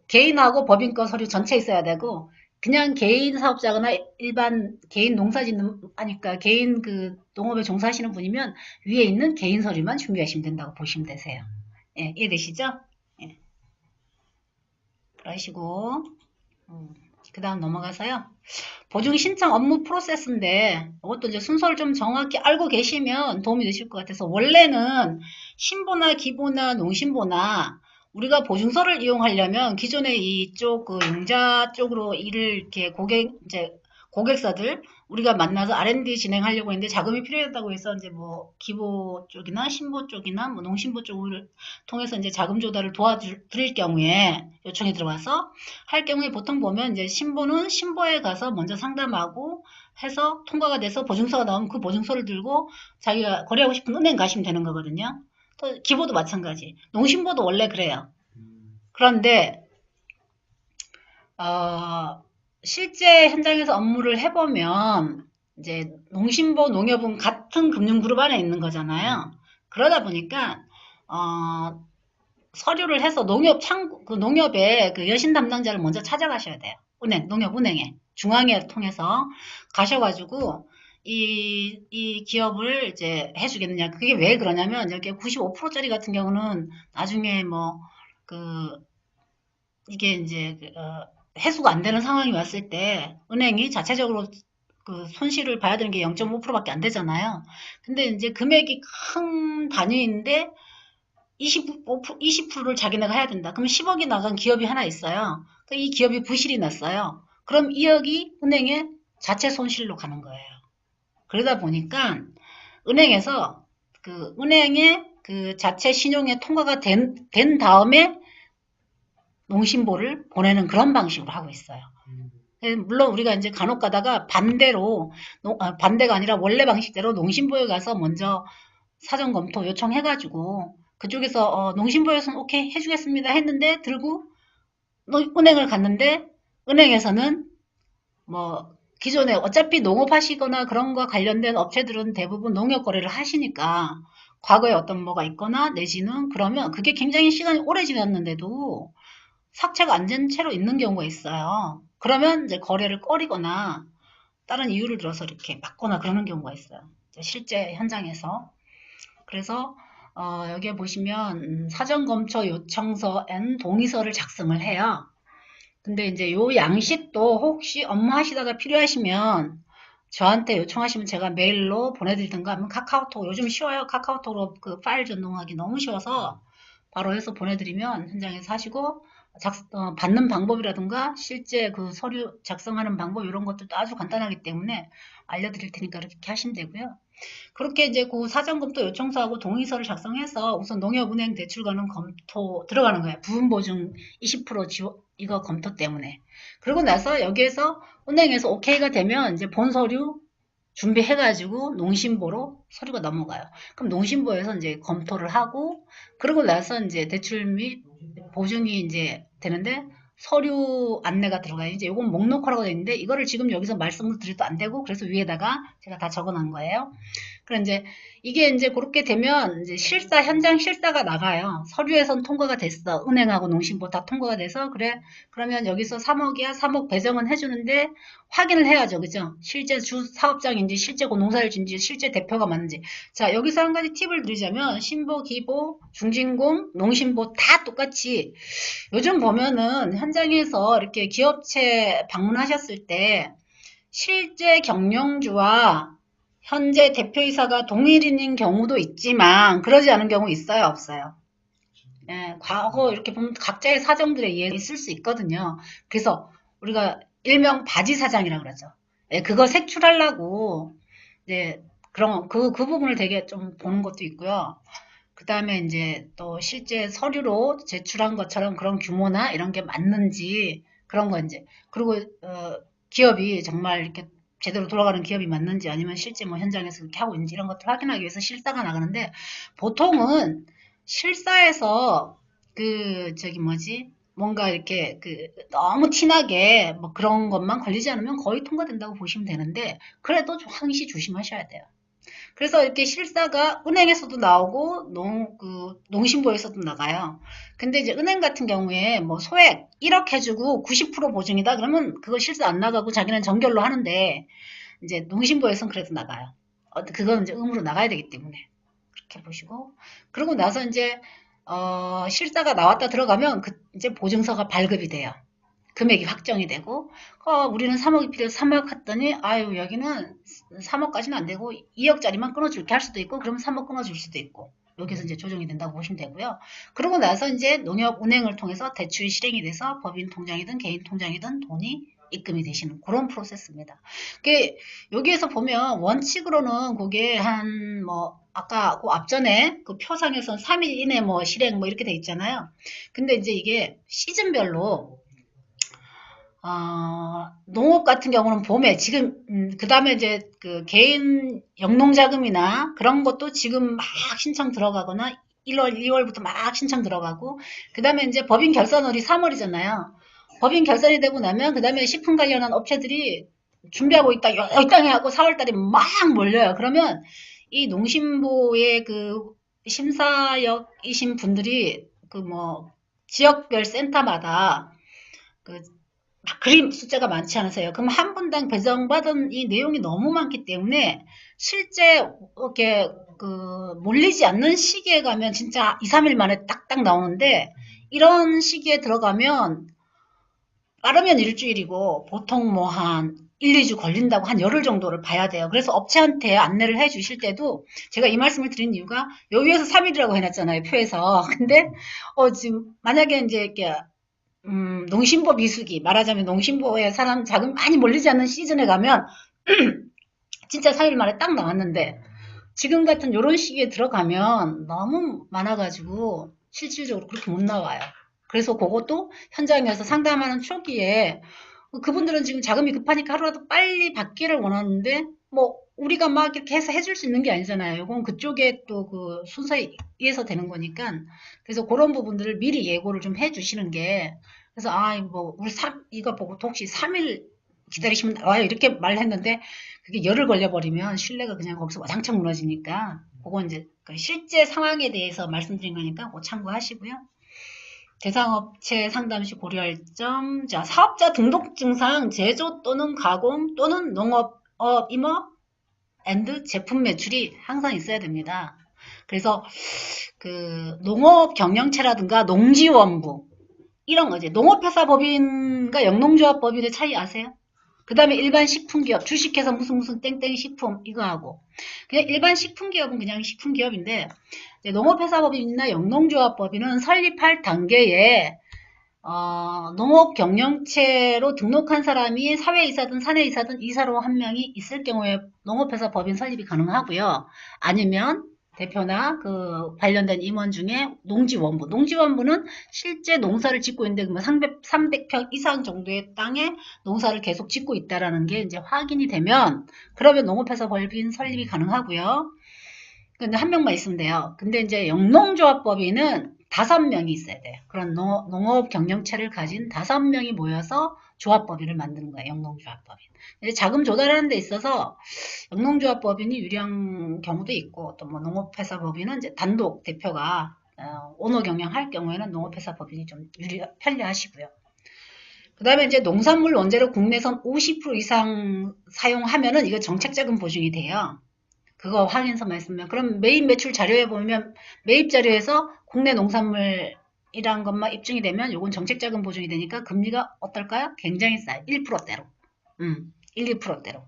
개인하고 법인 거 서류 전체 있어야 되고, 그냥 개인 사업자거나 일반 개인 농사 짓는, 아니까 개인 농업에 종사하시는 분이면 위에 있는 개인 서류만 준비하시면 된다고 보시면 되세요. 예, 이해되시죠? 예. 그러시고, 그 다음 넘어가서요. 보증 신청 업무 프로세스인데, 이것도 이제 순서를 좀 정확히 알고 계시면 도움이 되실 것 같아서, 원래는 신보나 기보나 농신보나 우리가 보증서를 이용하려면 기존의 이쪽 융자 쪽으로 일을 이렇게 고객사들 우리가 만나서 R&D 진행하려고 했는데 자금이 필요하다고 해서 이제 기보 쪽이나 신보 쪽이나 농신보 쪽을 통해서 이제 자금 조달을 도와드릴 경우에 요청이 들어와서 할 경우에 보통 보면 이제 신보는 신보에 가서 먼저 상담하고 해서 통과가 돼서 보증서가 나오면 그 보증서를 들고 자기가 거래하고 싶은 은행 가시면 되는 거거든요. 또 기보도 마찬가지. 농신보도 원래 그래요. 그런데 실제 현장에서 업무를 해보면 이제 농신보, 농협은 같은 금융그룹 안에 있는 거잖아요. 그러다 보니까 서류를 해서 농협의 여신 담당자를 먼저 찾아가셔야 돼요. 농협은행에 중앙회 통해서 가셔가지고 이 기업을 이제 해주겠느냐. 그게 왜 그러냐면 이렇게 95%짜리 같은 경우는 나중에 이게 이제 해소가 안 되는 상황이 왔을 때 은행이 자체적으로 손실을 봐야 되는 게 0.5%밖에 안 되잖아요. 근데 이제 금액이 큰 단위인데 20%를 자기네가 해야 된다. 그럼 10억이 나간 기업이 하나 있어요. 이 기업이 부실이 났어요. 그럼 2억이 은행에 자체 손실로 가는 거예요. 그러다 보니까 은행에서 은행의 자체 신용에 통과가 된 다음에 농신보를 보내는 그런 방식으로 하고 있어요. 물론 우리가 이제 간혹 가다가 반대가 아니라 원래 방식대로 농신보에 가서 먼저 사전 검토 요청해가지고 그쪽에서 농신보에서는 오케이 해주겠습니다 했는데 들고 은행을 갔는데 은행에서는 기존에 어차피 농업하시거나 그런 거 관련된 업체들은 대부분 농협 거래를 하시니까 과거에 어떤 뭐가 있거나 내지는 그러면 그게 굉장히 시간이 오래 지났는데도 삭제가 안 된 채로 있는 경우가 있어요. 그러면 이제 거래를 꺼리거나 다른 이유를 들어서 이렇게 막거나 그러는 경우가 있어요. 실제 현장에서. 그래서 여기에 보시면 사전검토 요청서 N 동의서를 작성을 해요. 근데 이제 요 양식도 혹시 업무하시다가 필요하시면 저한테 요청하시면 제가 메일로 보내드리든가 하면 카카오톡 요즘 쉬워요. 카카오톡으로 파일 전송하기 너무 쉬워서 바로 해서 보내드리면 현장에서 하시고 받는 방법이라든가 실제 서류 작성하는 방법 이런 것도 아주 간단하기 때문에 알려드릴 테니까 이렇게 하시면 되고요. 그렇게 이제 사전검토 요청서하고 동의서를 작성해서 우선 농협은행 대출관은 검토 들어가는 거예요. 부분보증 20% 지원 이거 검토 때문에. 그러고 나서 여기에서 은행에서 오케이가 되면 이제 본서류 준비해가지고 농신보로 서류가 넘어가요. 그럼 농신보에서 이제 검토를 하고 그러고 나서 이제 대출 및 보증이 이제 되는데 서류 안내가 들어가요. 이제 요건 목록화라고 되어 있는데 이거를 지금 여기서 말씀을 드려도 안 되고 그래서 위에다가 제가 다 적어 놓은 거예요. 그럼 이제 이게 이제 그렇게 되면 이제 현장 실사가 나가요. 서류에선 통과가 됐어. 은행하고 농신보 다 통과가 돼서 그래. 그러면 여기서 3억이야. 3억 배정은 해주는데 확인을 해야죠. 그죠? 실제 주 사업장인지 실제 농사일지인지 실제 대표가 맞는지. 자, 여기서 한 가지 팁을 드리자면 신보, 기보, 중진공, 농신보 다 똑같이 요즘 보면은 현장에서 이렇게 기업체 방문하셨을 때 실제 경영주와 현재 대표이사가 동일인인 경우도 있지만 그러지 않은 경우 있어요? 없어요? 예, 과거 이렇게 보면 각자의 사정들에 의해 있을 수 있거든요. 그래서 우리가 일명 바지 사장이라고 그러죠. 예, 그거 색출하려고 이제 그 부분을 되게 좀 보는 것도 있고요. 그 다음에 이제 또 실제 서류로 제출한 것처럼 그런 규모나 이런 게 맞는지 그런 거 이제 그리고 기업이 정말 이렇게 제대로 돌아가는 기업이 맞는지 아니면 실제 뭐 현장에서 그렇게 하고 있는지 이런 것들 확인하기 위해서 실사가 나가는데 보통은 실사에서 저기 뭐지 뭔가 이렇게 너무 티나게 뭐 그런 것만 걸리지 않으면 거의 통과된다고 보시면 되는데 그래도 항시 조심하셔야 돼요. 그래서 이렇게 실사가 은행에서도 나오고 농신보에서도 나가요. 근데 이제 은행 같은 경우에 뭐 소액 1억 해주고 90% 보증이다 그러면 그거 실사 안 나가고 자기는 정결로 하는데 이제 농신보에서는 그래도 나가요. 그건 이제 의무로 나가야 되기 때문에 그렇게 보시고 그러고 나서 이제 실사가 나왔다 들어가면 이제 보증서가 발급이 돼요. 금액이 확정이 되고 우리는 3억이 필요해서 3억 했더니 아유 여기는 3억까지는 안 되고 2억짜리만 끊어줄게 할 수도 있고 그러면 3억 끊어줄 수도 있고 여기서 이제 조정이 된다고 보시면 되고요. 그러고 나서 이제 농협은행을 통해서 대출이 실행이 돼서 법인 통장이든 개인 통장이든 돈이 입금이 되시는 그런 프로세스입니다. 여기에서 보면 원칙으로는 그게 한 뭐 아까 그 앞전에 그 표상에선 3일 이내 뭐 실행 뭐 이렇게 돼 있잖아요. 근데 이제 이게 시즌별로 농업 같은 경우는 봄에 지금 그 다음에 이제 그 개인 영농자금이나 그런 것도 지금 막 신청 들어가거나 1월, 2월부터 막 신청 들어가고 그 다음에 이제 법인 결산월이 3월이잖아요. 법인 결산이 되고 나면 그 다음에 식품 관련한 업체들이 준비하고 있다, 여기 땅에 하고 4월달에 막 몰려요. 그러면 이 농심부의 그 심사역이신 분들이 그 뭐 지역별 센터마다 그 그림 숫자가 많지 않으세요. 그럼 한 분당 배정받은 이 내용이 너무 많기 때문에 실제 이렇게 몰리지 않는 시기에 가면 진짜 2, 3일 만에 딱딱 나오는데 이런 시기에 들어가면 빠르면 일주일이고 보통 뭐 한 1, 2주 걸린다고 한 열흘 정도를 봐야 돼요. 그래서 업체한테 안내를 해 주실 때도 제가 이 말씀을 드린 이유가 여기에서 3일이라고 해놨잖아요, 표에서. 근데 지금 만약에 이제 이렇게 농심보 비수기, 말하자면 농심보에 사람 자금 많이 몰리지 않는 시즌에 가면 진짜 4일 만에 딱 나왔는데 지금 같은 요런 시기에 들어가면 너무 많아가지고 실질적으로 그렇게 못 나와요. 그래서 그것도 현장에서 상담하는 초기에 그분들은 지금 자금이 급하니까 하루라도 빨리 받기를 원하는데 뭐 우리가 막 이렇게 해서 해줄 수 있는 게 아니잖아요. 이건 그쪽에 또 그 순서에 의해서 되는 거니까 그래서 그런 부분들을 미리 예고를 좀 해주시는 게 그래서 뭐 우리 이거 보고 혹시 3일 기다리시면 나와요 이렇게 말했는데 그게 열흘 걸려버리면 신뢰가 그냥 거기서 와장창 무너지니까 그거 이제 그 실제 상황에 대해서 말씀드린 거니까 그거 참고하시고요. 대상업체 상담 시 고려할 점. 자, 사업자 등록 증상 제조 또는 가공 또는 농업, 임업 앤드 제품 매출이 항상 있어야 됩니다. 그래서 농업 경영체라든가 농지원부 이런 거지. 농업회사 법인과 영농조합 법인의 차이 아세요? 그 다음에 일반 식품기업, 주식회사 무슨 땡땡 식품 이거 하고 그냥 일반 식품기업은 그냥 식품기업인데 농업회사법인이나 영농조합법인은 설립할 단계에 농업경영체로 등록한 사람이 사회이사든 사내이사든 이사로 한 명이 있을 경우에 농업회사 법인 설립이 가능하고요. 아니면 대표나 그 관련된 임원 중에 농지원부. 농지원부는 실제 농사를 짓고 있는데 300평 이상 정도의 땅에 농사를 계속 짓고 있다라는 게 이제 확인이 되면 그러면 농업회사 법인 설립이 가능하고요. 근데 한 명만 있으면 돼요. 근데 이제 영농조합법인은 5명이 있어야 돼요. 그런 농업 경영체를 가진 5명이 모여서 조합법인을 만드는 거예요. 영농조합법인. 자금 조달하는 데 있어서 영농조합법인이 유리한 경우도 있고 또 뭐 농업회사 법인은 이제 단독 대표가 오너 경영할 경우에는 농업회사 법인이 좀 편리하시고요. 그 다음에 이제 농산물 원재료 국내선 50% 이상 사용하면은 이거 정책자금 보증이 돼요. 그거 확인서만 있으면 그럼 매입 매출 자료에 보면 매입 자료에서 국내 농산물이란 것만 입증이 되면 요건 정책자금 보증이 되니까 금리가 어떨까요? 굉장히 싸요. 1%대로. 1, 2%대로.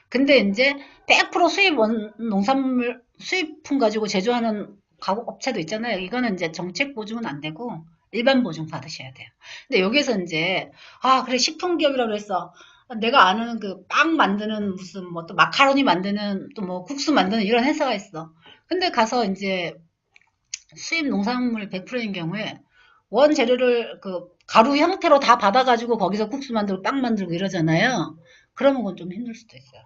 근데 이제 100% 수입 농산물 수입품 가지고 제조하는 가구 업체도 있잖아요. 이거는 이제 정책 보증은 안 되고 일반 보증 받으셔야 돼요. 근데 여기서 이제 그래 식품 기업이라고 그랬어. 내가 아는 그 빵 만드는 무슨 뭐 또 마카로니 만드는 또 뭐 국수 만드는 이런 회사가 있어. 근데 가서 이제 수입 농산물 100%인 경우에 원 재료를 그 가루 형태로 다 받아가지고 거기서 국수 만들고 빵 만들고 이러잖아요. 그러면 그건 좀 힘들 수도 있어요.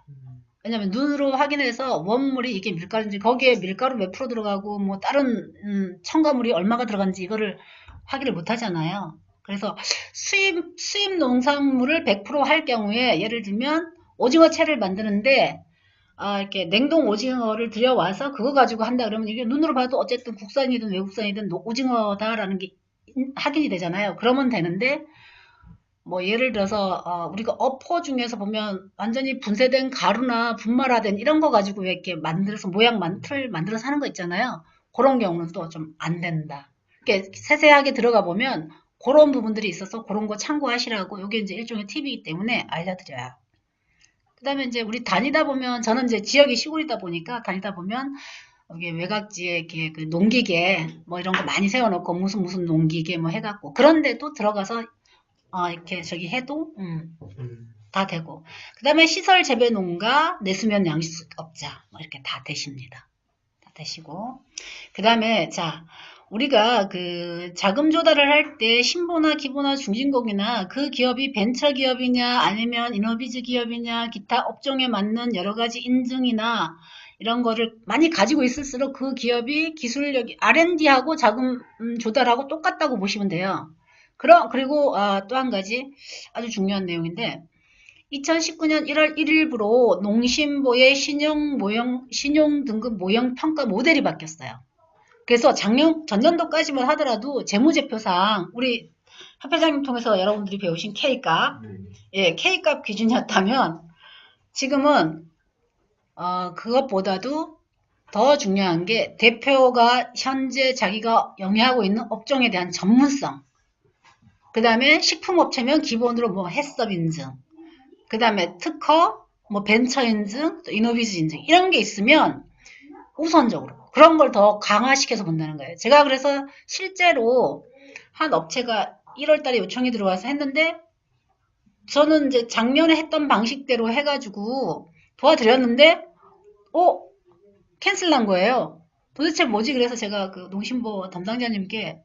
왜냐면 눈으로 확인해서 원물이 이게 밀가루인지 거기에 밀가루 몇 프로 들어가고 뭐 다른 첨가물이 얼마가 들어간지 이거를 확인을 못 하잖아요. 그래서 수입 농산물을 100%할 경우에 예를 들면 오징어 채를 만드는데 이렇게 냉동 오징어를 들여와서 그거 가지고 한다 그러면 이게 눈으로 봐도 어쨌든 국산이든 외국산이든 오징어다라는 게 확인이 되잖아요. 그러면 되는데 뭐 예를 들어서 우리가 어포 중에서 보면 완전히 분쇄된 가루나 분말화된 이런 거 가지고 왜 이렇게 만들어서 틀 만들어서 하는 거 있잖아요. 그런 경우는 또 좀 안 된다. 이렇게 세세하게 들어가 보면 그런 부분들이 있어서 그런 거 참고하시라고 이게 이제 일종의 팁이기 때문에 알려드려요. 그다음에 이제 우리 다니다 보면 저는 이제 지역이 시골이다 보니까 다니다 보면 여기 외곽지에 이렇게 그 농기계 뭐 이런 거 많이 세워놓고 무슨 농기계 뭐 해갖고 그런데도 들어가서 이렇게 저기 해도 다 되고 그다음에 시설 재배 농가 내수면 양식업자 뭐 이렇게 다 되십니다. 다 되시고 그다음에 자 우리가 그 자금 조달을 할 때 신보나 기보나 중진국이나 그 기업이 벤처 기업이냐 아니면 이노비즈 기업이냐 기타 업종에 맞는 여러 가지 인증이나 이런 거를 많이 가지고 있을수록 그 기업이 기술력이 R&D하고 자금 조달하고 똑같다고 보시면 돼요. 그리고 또 한 가지 아주 중요한 내용인데 2019년 1월 1일부로 농심보의 신용 등급 모형 평가 모델이 바뀌었어요. 그래서 전년도까지만 하더라도 재무제표상 우리 협회장님 통해서 여러분들이 배우신 K값, 예, K값 기준이었다면 지금은 그것보다도 더 중요한 게 대표가 현재 자기가 영위하고 있는 업종에 대한 전문성, 그 다음에 식품업체면 기본으로 뭐 해썹 인증, 그 다음에 특허, 뭐 벤처 인증, 또 이노비즈 인증 이런 게 있으면 우선적으로 그런 걸 더 강화시켜서 본다는 거예요. 제가 그래서 실제로 한 업체가 1월 달에 요청이 들어와서 했는데 저는 이제 작년에 했던 방식대로 해가지고 도와드렸는데 캔슬 난 거예요. 도대체 뭐지? 그래서 제가 그 농심보 담당자님께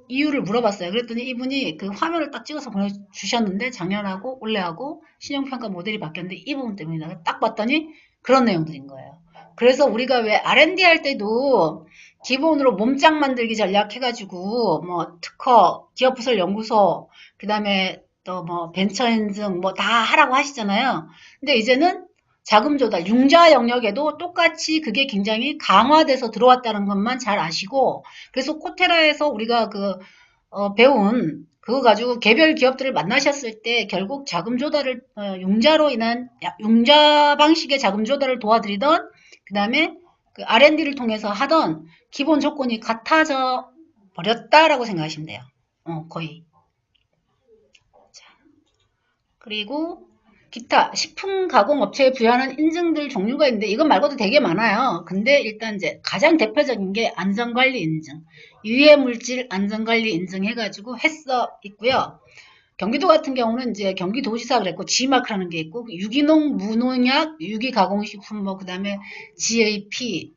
이유를 물어봤어요. 그랬더니 이분이 그 화면을 딱 찍어서 보내주셨는데 작년하고 올해하고 신용평가 모델이 바뀌었는데 이 부분 때문이다. 딱 봤더니 그런 내용들인 거예요. 그래서 우리가 왜 R&D 할 때도 기본으로 몸짱 만들기 전략 해가지고 뭐 특허, 기업부설 연구소, 그 다음에 또 뭐 벤처 인증 뭐 다 하라고 하시잖아요. 근데 이제는 자금 조달, 융자 영역에도 똑같이 그게 굉장히 강화돼서 들어왔다는 것만 잘 아시고 그래서 코테라에서 우리가 배운 그거 가지고 개별 기업들을 만나셨을 때 결국 자금 조달을 융자로 인한 융자 방식의 자금 조달을 도와드리던 그 다음에 그 R&D를 통해서 하던 기본 조건이 같아져 버렸다라고 생각하시면 돼요. 거의. 자, 그리고 기타 식품 가공 업체에 부여하는 인증들 종류가 있는데 이것 말고도 되게 많아요. 근데 일단 이제 가장 대표적인 게 안전관리 인증, 유해물질 안전관리 인증 해가지고 했어 있고요. 경기도 같은 경우는 이제 경기도지사 그랬고 G마크라는 게 있고 유기농 무농약 유기가공식품 뭐 그다음에 GAP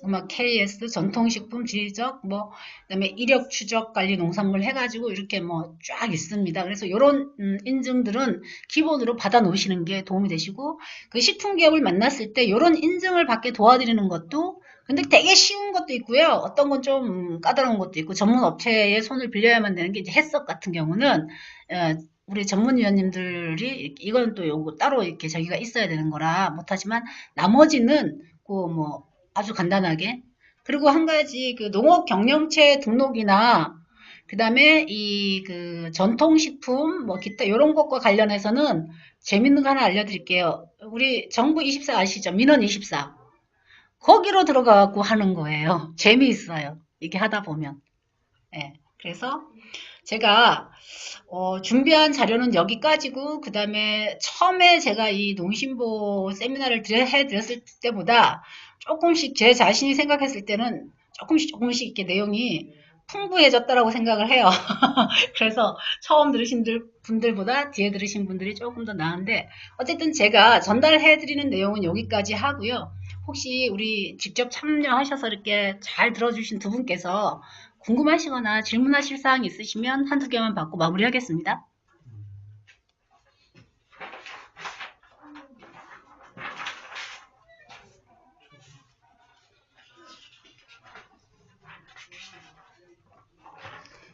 뭐 KS 전통식품 지적 뭐 그다음에 이력 추적 관리 농산물 해가지고 이렇게 뭐 쫙 있습니다. 그래서 이런 인증들은 기본으로 받아 놓으시는 게 도움이 되시고 그 식품 기업을 만났을 때 이런 인증을 받게 도와드리는 것도 근데 되게 쉬운 것도 있고요. 어떤 건 좀 까다로운 것도 있고 전문 업체의 손을 빌려야만 되는 게 이제 해썹 같은 경우는 우리 전문위원님들이 이건 또 요거 따로 이렇게 저기가 있어야 되는 거라 못하지만 나머지는 그뭐 아주 간단하게. 그리고 한 가지 그 농업 경영체 등록이나 그다음에 이 그 전통식품 뭐 기타 이런 것과 관련해서는 재밌는 거 하나 알려드릴게요. 우리 정부 24 아시죠? 민원 24. 거기로 들어가고 하는 거예요. 재미있어요. 이게 하다 보면. 예. 그래서 제가 준비한 자료는 여기까지고 그다음에 처음에 제가 이 농심보 세미나를 해드렸을 때보다 조금씩 제 자신이 생각했을 때는 조금씩 이렇게 내용이 풍부해졌다라고 생각을 해요. 그래서 처음 들으신 분들보다 뒤에 들으신 분들이 조금 더 나은데 어쨌든 제가 전달해드리는 내용은 여기까지 하고요. 혹시 우리 직접 참여하셔서 이렇게 잘 들어주신 두 분께서 궁금하시거나 질문하실 사항 있으시면 한두 개만 받고 마무리하겠습니다.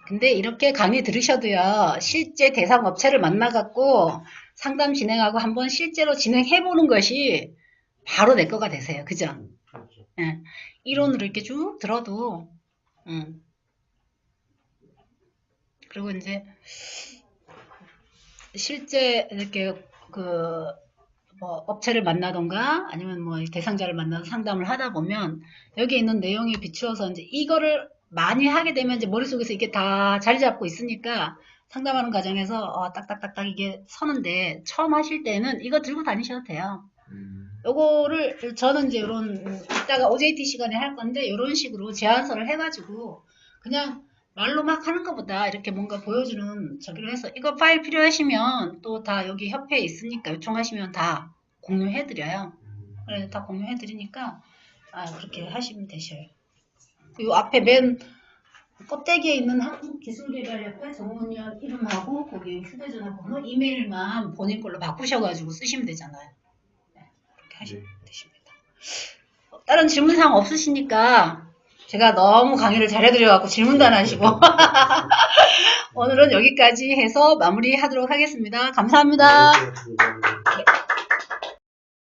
근데 이렇게 강의 들으셔도요, 실제 대상 업체를 만나갖고 상담 진행하고 한번 실제로 진행해보는 것이 바로 내 거가 되세요. 그죠? 그렇죠. 예. 이론으로 이렇게 쭉 들어도, 그리고 이제 실제 이렇게 뭐 업체를 만나던가 아니면 뭐 대상자를 만나서 상담을 하다 보면 여기 있는 내용에 비추어서 이제 이거를 많이 하게 되면 이제 머릿속에서 이게 다 자리 잡고 있으니까 상담하는 과정에서 딱딱딱딱 이게 서는데 처음 하실 때는 이거 들고 다니셔도 돼요. 요거를 저는 이제 이런 이따가 OJT 시간에 할 건데 이런 식으로 제안서를 해가지고 그냥 말로 막 하는 것보다 이렇게 뭔가 보여주는 저기로 해서 이거 파일 필요하시면 또 다 여기 협회에 있으니까 요청하시면 다 공유해드려요. 그래서 다 공유해드리니까 그렇게 하시면 되셔요. 요 앞에 맨 껍데기에 있는 한국기술개발협회 정문위원 이름하고 거기 휴대전화 번호, 이메일만 본인 걸로 바꾸셔가지고 쓰시면 되잖아요. 네, 그렇게 하시면 되십니다. 다른 질문사항 없으시니까 제가 너무 강의를 잘해드려갖고 질문도 안 하시고 오늘은 여기까지 해서 마무리하도록 하겠습니다. 감사합니다. 네, 감사합니다.